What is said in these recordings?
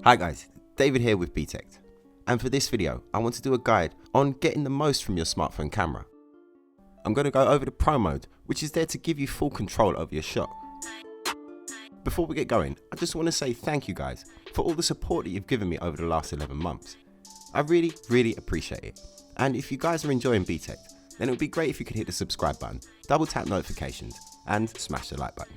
Hi guys, David here with BTech, and for this video I want to do a guide on getting the most from your smartphone camera. I'm going to go over the Pro mode, which is there to give you full control over your shot. Before we get going, I just want to say thank you guys for all the support that you've given me over the last 11 months. I really appreciate it, and if you guys are enjoying BTech, then it would be great if you could hit the subscribe button, double tap notifications and smash the like button.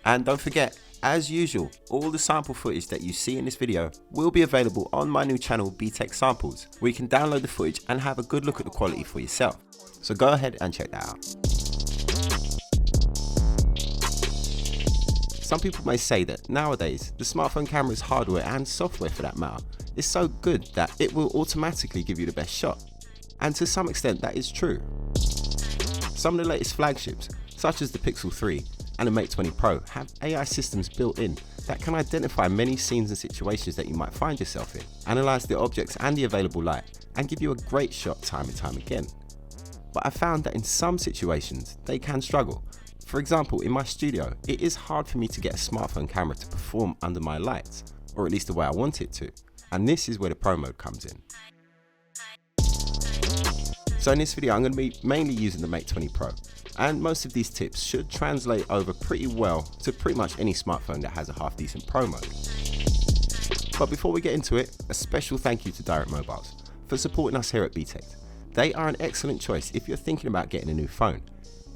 And don't forget, as usual, all the sample footage that you see in this video will be available on my new channel BTech Samples, where you can download the footage and have a good look at the quality for yourself. So go ahead and check that out. Some people may say that nowadays the smartphone camera's hardware and software for that matter is so good that it will automatically give you the best shot. And to some extent that is true. Some of the latest flagships, such as the Pixel 3 and the Mate 20 Pro, have AI systems built in that can identify many scenes and situations that you might find yourself in, analyze the objects and the available light, and give you a great shot time and time again. But I found that in some situations they can struggle. For example, in my studio, it is hard for me to get a smartphone camera to perform under my lights, or at least the way I want it to, and this is where the Pro mode comes in. So in this video I'm going to be mainly using the Mate 20 Pro, and most of these tips should translate over pretty well to pretty much any smartphone that has a half decent Pro mode. But before we get into it, a special thank you to Direct Mobiles for supporting us here at BTech. They are an excellent choice if you're thinking about getting a new phone.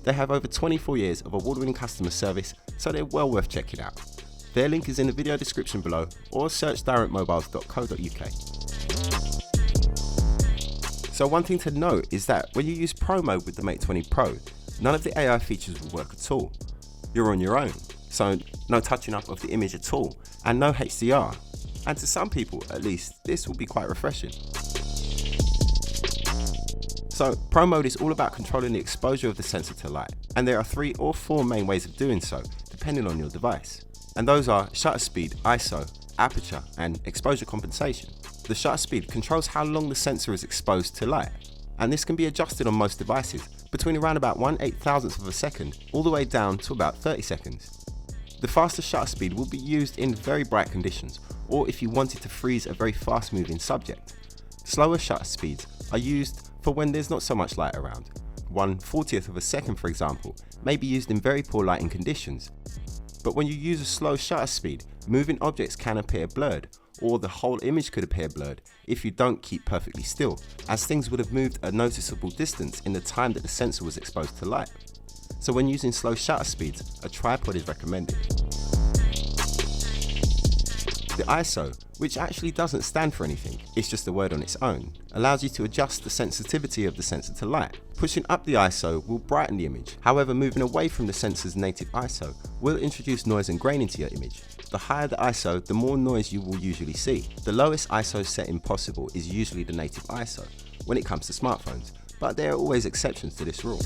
They have over 24 years of award-winning customer service, so they're well worth checking out. Their link is in the video description below, or search directmobiles.co.uk. So one thing to note is that when you use Pro mode with the Mate 20 Pro, none of the AI features will work at all. You're on your own, so no touching up of the image at all, and no HDR. And to some people, at least, this will be quite refreshing. So Pro mode is all about controlling the exposure of the sensor to light, and there are 3 or 4 main ways of doing so, depending on your device. And those are shutter speed, ISO, aperture, and exposure compensation. The shutter speed controls how long the sensor is exposed to light, and this can be adjusted on most devices between around about 1/8,000th of a second all the way down to about 30 seconds. The faster shutter speed will be used in very bright conditions, or if you wanted to freeze a very fast moving subject. Slower shutter speeds are used for when there's not so much light around. 1/40th of a second, for example, may be used in very poor lighting conditions. But when you use a slow shutter speed, moving objects can appear blurred, or the whole image could appear blurred if you don't keep perfectly still, as things would have moved a noticeable distance in the time that the sensor was exposed to light. So when using slow shutter speeds, a tripod is recommended. The ISO, which actually doesn't stand for anything, it's just a word on its own, allows you to adjust the sensitivity of the sensor to light. Pushing up the ISO will brighten the image, however moving away from the sensor's native ISO will introduce noise and grain into your image. The higher the ISO, the more noise you will usually see. The lowest ISO setting possible is usually the native ISO when it comes to smartphones, but there are always exceptions to this rule.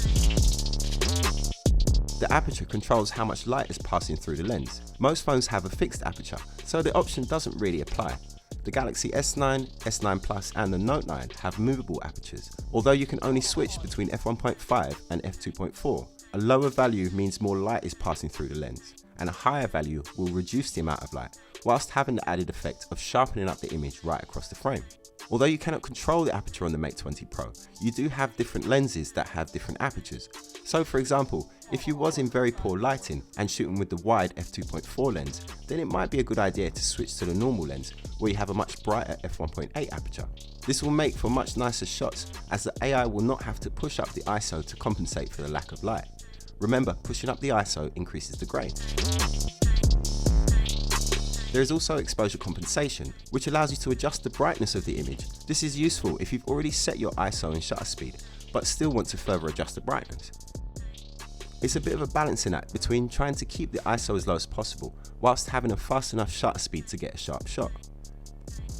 The aperture controls how much light is passing through the lens. Most phones have a fixed aperture, so the option doesn't really apply. The Galaxy S9, S9 Plus and the Note 9 have movable apertures, although you can only switch between f1.5 and f2.4. A lower value means more light is passing through the lens, and a higher value will reduce the amount of light, whilst having the added effect of sharpening up the image right across the frame. Although you cannot control the aperture on the Mate 20 Pro, you do have different lenses that have different apertures. So for example, if you was in very poor lighting and shooting with the wide f2.4 lens, then it might be a good idea to switch to the normal lens where you have a much brighter f1.8 aperture. This will make for much nicer shots, as the AI will not have to push up the ISO to compensate for the lack of light. Remember, pushing up the ISO increases the grain. There is also exposure compensation, which allows you to adjust the brightness of the image. This is useful if you've already set your ISO and shutter speed, but still want to further adjust the brightness. It's a bit of a balancing act between trying to keep the ISO as low as possible, whilst having a fast enough shutter speed to get a sharp shot.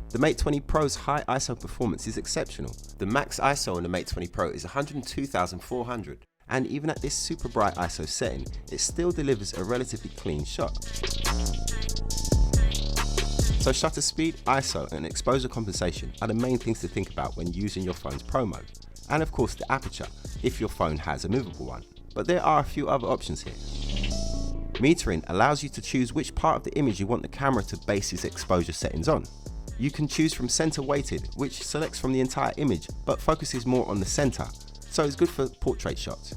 The Mate 20 Pro's high ISO performance is exceptional. The max ISO on the Mate 20 Pro is 102,400, and even at this super bright ISO setting, it still delivers a relatively clean shot. So shutter speed, ISO and exposure compensation are the main things to think about when using your phone's Pro mode. And of course the aperture, if your phone has a movable one. But there are a few other options here. Metering allows you to choose which part of the image you want the camera to base its exposure settings on. You can choose from center weighted, which selects from the entire image but focuses more on the center, so it's good for portrait shots.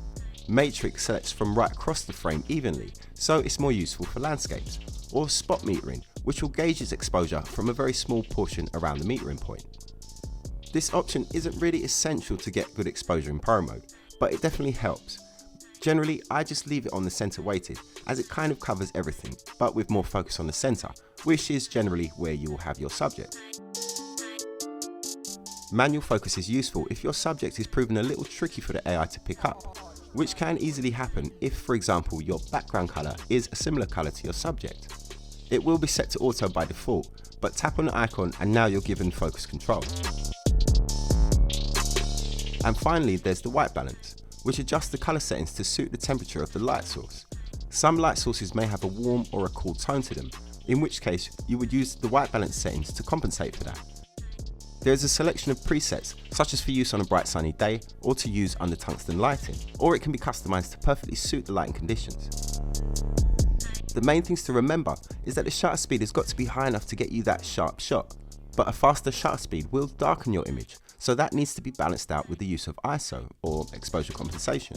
Matrix selects from right across the frame evenly, so it's more useful for landscapes. Or spot metering, which will gauge its exposure from a very small portion around the metering point. This option isn't really essential to get good exposure in Pro mode, but it definitely helps. Generally, I just leave it on the center weighted, as it kind of covers everything, but with more focus on the center, which is generally where you will have your subject. Manual focus is useful if your subject is proven a little tricky for the AI to pick up, which can easily happen if, for example, your background color is a similar color to your subject. It will be set to auto by default, but tap on the icon and now you're given focus control. And finally, there's the white balance, which adjusts the color settings to suit the temperature of the light source. Some light sources may have a warm or a cool tone to them, in which case you would use the white balance settings to compensate for that. There is a selection of presets, such as for use on a bright sunny day or to use under tungsten lighting, or it can be customized to perfectly suit the lighting conditions. The main things to remember is that the shutter speed has got to be high enough to get you that sharp shot, but a faster shutter speed will darken your image, so that needs to be balanced out with the use of ISO, or exposure compensation.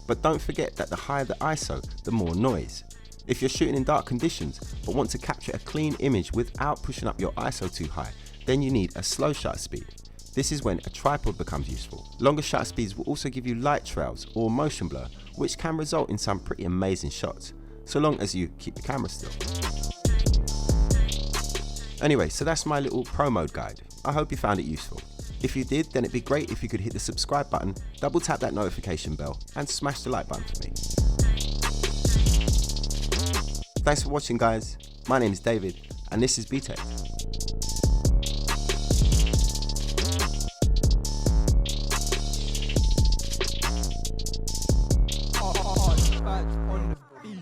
But don't forget that the higher the ISO, the more noise. If you're shooting in dark conditions but want to capture a clean image without pushing up your ISO too high, then you need a slow shutter speed. This is when a tripod becomes useful. Longer shutter speeds will also give you light trails or motion blur, which can result in some pretty amazing shots, so long as you keep the camera still. Anyway, so that's my little Pro mode guide. I hope you found it useful. If you did, then it'd be great if you could hit the subscribe button, double tap that notification bell, and smash the like button for me. Thanks for watching, guys. My name is David, and this is BTech. On the beat.